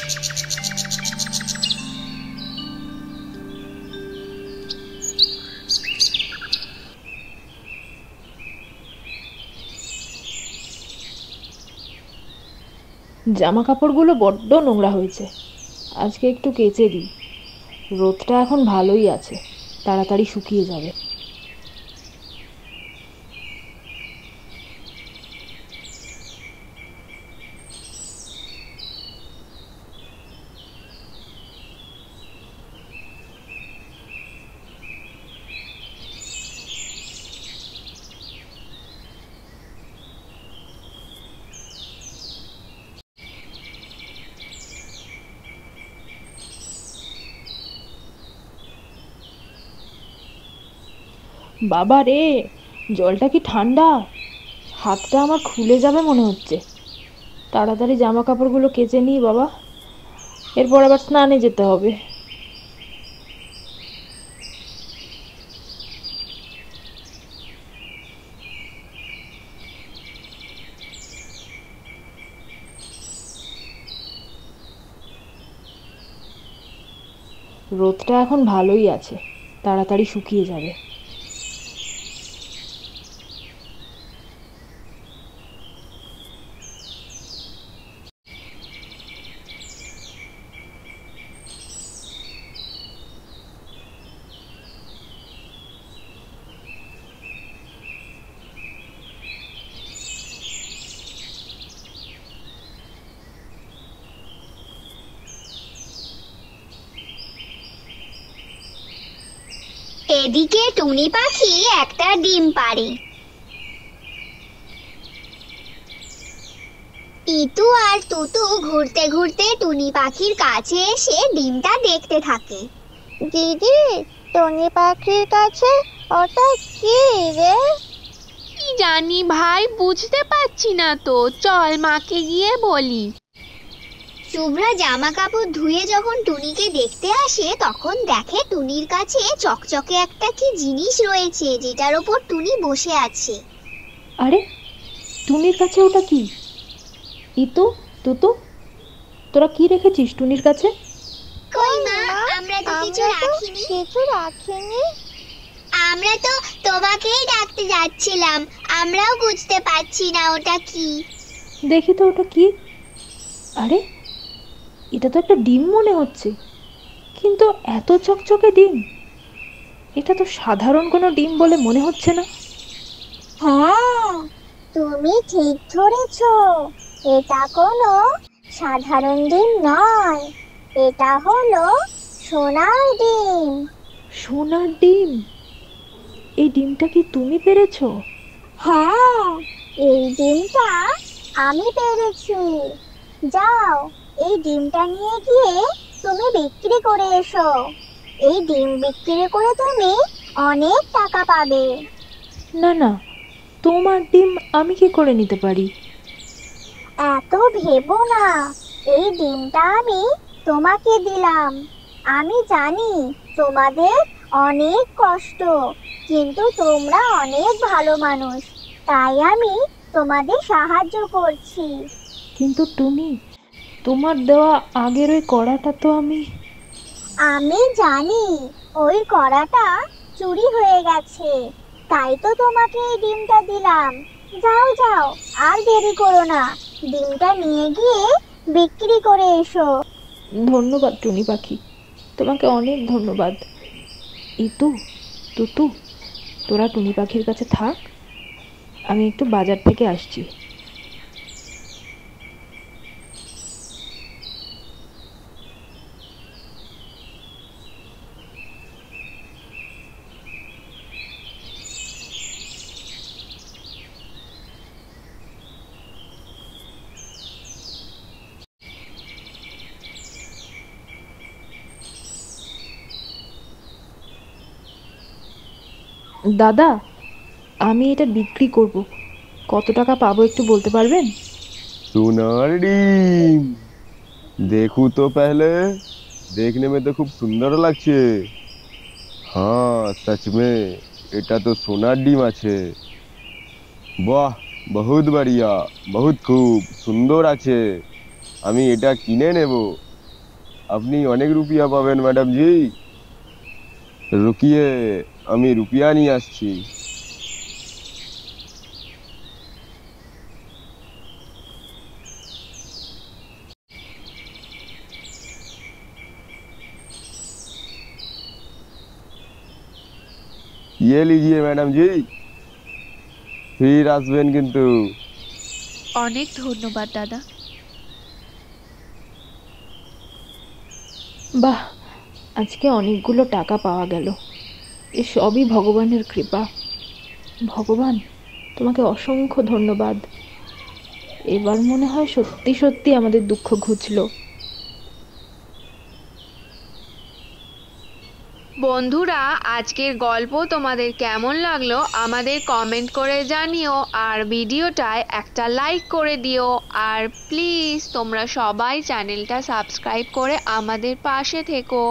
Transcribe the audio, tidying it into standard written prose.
জামা কাপড়গুলো বড্ড নোংরা হয়েছে, আজকে একটু কেচে দিই। রোদটা এখন ভালোই আছে, তাড়াতাড়ি শুকিয়ে যাবে। বাবা রে, জলটা কি ঠান্ডা! হাতটা আমার খুলে যাবে মনে হচ্ছে। তাড়াতাড়ি জামা কাপড়গুলো কেচে নিই বাবা, এরপর আবার স্নানে যেতে হবে। রোদটা এখন ভালোই আছে, তাড়াতাড়ি শুকিয়ে যাবে। এদিকে টুনি পাখি একটা ডিম পাড়ে। ইতু আর তুতু ঘুরতে ঘুরতে টুনি পাখির কাছে এসে ডিমটা দেখতে থাকে। দিদি, টুনি পাখির কাছে ওটা কি রে? কি জানি ভাই, বুঝতে পারছি না তো, চল মাকে গিয়ে বলি। শুভ্রা জামা কাপড় ধুয়ে যখন টুনিকে দেখতে আসে তখন দেখে টুনির কাছে চকচকে একটা কি জিনিস রয়েছে, যেটার ওপর টুনি বসে আছে। আরে, টুনির কাছে ওটা কি? ইতু, তুতু, তোরা কি রেখেছিস টুনির কাছে? কই মা, আমরা তো কিছু রাখিনি। আমরা তো তোমাকেই ডাকতে যাচ্ছিলাম, আমরাও বুঝতে পারছি না ওটা কি। দেখি তো ওটা কি। আরে, এটা তো একটা ডিম মনে হচ্ছে, কিন্তু এত চকচকে ডিম! এটা তো সাধারণ কোনো ডিম বলে মনে হচ্ছে না। হ্যাঁ, তুমি ঠিক ধরেছো। এটা কোনো সাধারণ ডিম নয়, এটা হলো সোনার ডিম। সোনার ডিম? এই ডিমটা কি তুমি পেড়েছো? হ্যাঁ, এই ডিমটা আমি পেড়েছি। যাও, এই ডিমটা নিয়ে গিয়ে তুমি বিক্রি করে এসো। এই ডিম বিক্রি করে তুমি অনেক টাকা পাবে। না না, তোমার ডিম আমি কি করে নিতে পারি? এত ভেবো না, এই ডিমটা আমি তোমাকে দিলাম। আমি জানি তোমাদের অনেক কষ্ট, কিন্তু তোমরা অনেক ভালো মানুষ, তাই আমি তোমাদের সাহায্য করছি। কিন্তু টুনি, তোমার দেওয়া আগের ওই কড়াটা তো আমি জানি ওই কড়াটা চুরি হয়ে গেছে, তাই তো তোমাকে এই ডিমটা দিলাম। যাও যাও, আর দেরি করো না, ডিমটা নিয়ে গিয়ে বিক্রি করে এসো। ধন্যবাদ টুনি পাখি, তোমাকে অনেক ধন্যবাদ। ইতু, তুতু, তোরা টুনি পাখির কাছে থাক, আমি একটু বাজার থেকে আসছি। দাদা, আমি এটা বিক্রি করব, কত টাকা পাবো একটু বলতে পারবেন? सोनार डिम, देखूं तो पहले। देखने में तो खूब सुंदर লাগছে। हाँ, सच में এটা তো সোনার ডিম আছে। বাহ, বহুত বড়িয়া, বহুত খুব সুন্দর আছে। আমি এটা কিনে নেব। আপনি অনেক রুপিয়া পাবেন ম্যাডাম জি। রুকিয়ে, আমি রুপিয়া নিয়ে আসছি। ये लीजिए मैडम जी, फिर আসবেন কিন্তু। অনেক ধন্যবাদ দাদা। বাহ, আজকে অনেকগুলো টাকা পাওয়া গেল। এ সবই ভগবানের কৃপা। ভগবান, তোমাকে অসংখ্য ধন্যবাদ। এবার মনে হয় সত্যি সত্যি আমাদের দুঃখ ঘুচলো। বন্ধুরা, আজকের গল্প তোমাদের কেমন লাগলো আমাদের কমেন্ট করে জানিও, আর ভিডিওটায় একটা লাইক করে দিও। আর প্লিজ তোমরা সবাই চ্যানেলটা সাবস্ক্রাইব করে আমাদের পাশে থেকো।